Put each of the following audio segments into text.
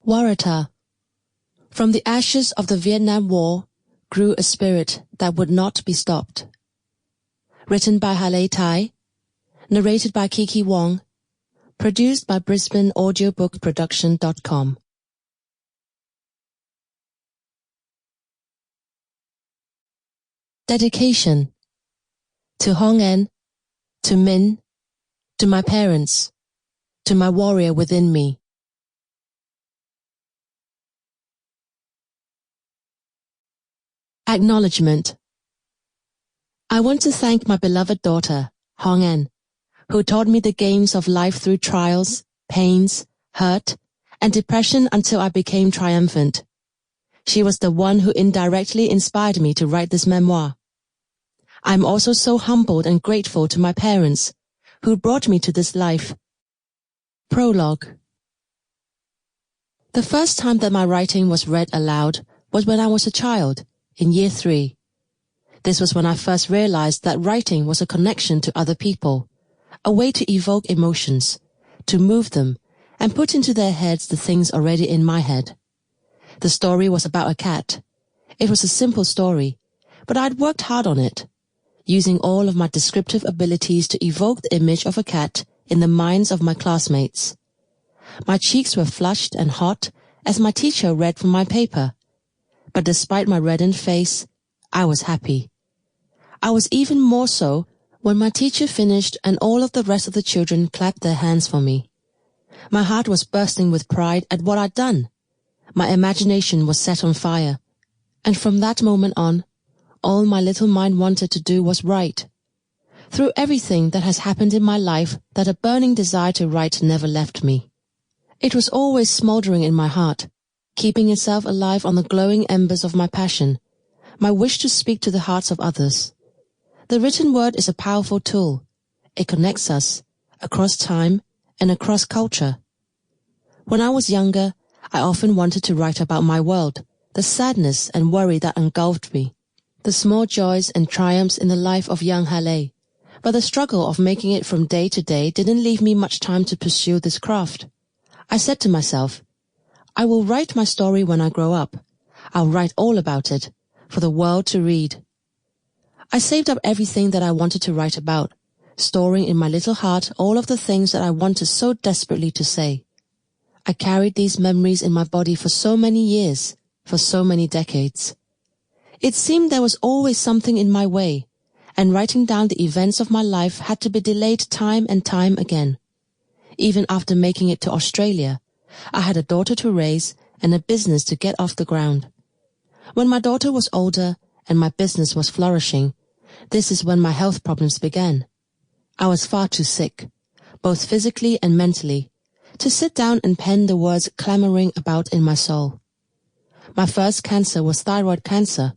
WARATAH. From the ashes of the Vietnam War grew a spirit that would not be stopped. Written by Haley Thai, narrated by Kiki Wong, produced by Brisbane Audiobook Production.com. Dedication to Hong En, to Min, to my parents, to my warrior within me. Acknowledgement. I want to thank my beloved daughter, Hong En, who taught me the games of life through trials, pains, hurt, and depression until I became triumphant. She was the one who indirectly inspired me to write this memoir. I'm also so humbled and grateful to my parents, who brought me to this life. Prologue. The first time that my writing was read aloud was when I was a child, in Year 3. This was when I first realized that writing was a connection to other people, a way to evoke emotions, to move them, and put into their heads the things already in my head. The story was about a cat. It was a simple story, but I'd worked hard on it, using all of my descriptive abilities to evoke the image of a cat in the minds of my classmates. My cheeks were flushed and hot as my teacher read from my paper. But despite my reddened face, I was happy. I was even more so when my teacher finished and all of the rest of the children clapped their hands for me. My heart was bursting with pride at what I'd done. My imagination was set on fire. And from that moment on, all my little mind wanted to do was write. Through everything that has happened in my life, that a burning desire to write never left me. It was always smoldering in my heart, keeping itself alive on the glowing embers of my passion, my wish to speak to the hearts of others. The written word is a powerful tool. It connects us, across time and across culture. When I was younger, I often wanted to write about my world, the sadness and worry that engulfed me, the small joys and triumphs in the life of young Haley. But the struggle of making it from day to day didn't leave me much time to pursue this craft. I said to myself, I will write my story when I grow up. I'll write all about it, for the world to read. I saved up everything that I wanted to write about, storing in my little heart all of the things that I wanted so desperately to say. I carried these memories in my body for so many years, for so many decades. It seemed there was always something in my way, and writing down the events of my life had to be delayed time and time again. Even after making it to Australia, I had a daughter to raise and a business to get off the ground. When my daughter was older and my business was flourishing, this is when my health problems began. I was far too sick, both physically and mentally, to sit down and pen the words clamoring about in my soul. My first cancer was thyroid cancer.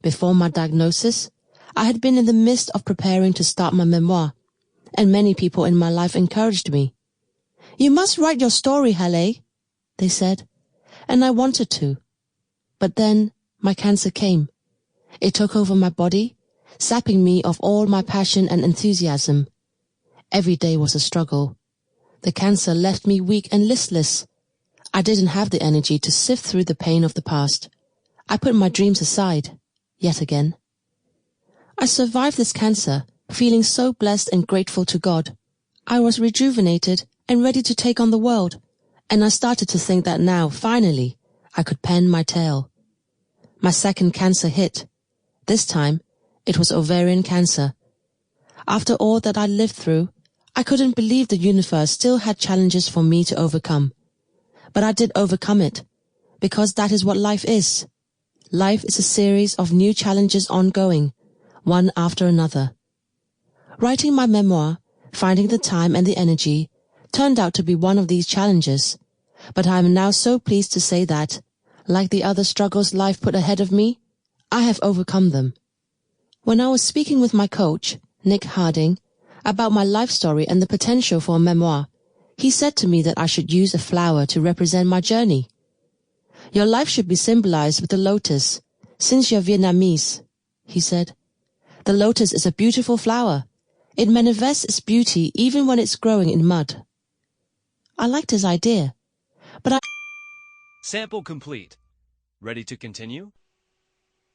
Before my diagnosis, I had been in the midst of preparing to start my memoir, and many people in my life encouraged me. You must write your story, Haley, they said, and I wanted to. But then my cancer came. It took over my body, sapping me of all my passion and enthusiasm. Every day was a struggle. The cancer left me weak and listless. I didn't have the energy to sift through the pain of the past. I put my dreams aside, yet again. I survived this cancer, feeling so blessed and grateful to God. I was rejuvenated and ready to take on the world, and I started to think that now, finally, I could pen my tale. My second cancer hit. This time, it was ovarian cancer. After all that I lived through, I couldn't believe the universe still had challenges for me to overcome. But I did overcome it, because that is what life is. Life is a series of new challenges ongoing, one after another. Writing my memoir, finding the time and the energy, turned out to be one of these challenges, but I am now so pleased to say that, like the other struggles life put ahead of me, I have overcome them. When I was speaking with my coach, Nick Harding, about my life story and the potential for a memoir, he said to me that I should use a flower to represent my journey. Your life should be symbolized with the lotus, since you're Vietnamese, he said. The lotus is a beautiful flower. It manifests its beauty even when it's growing in mud. I liked his idea, but Sample complete. Ready to continue?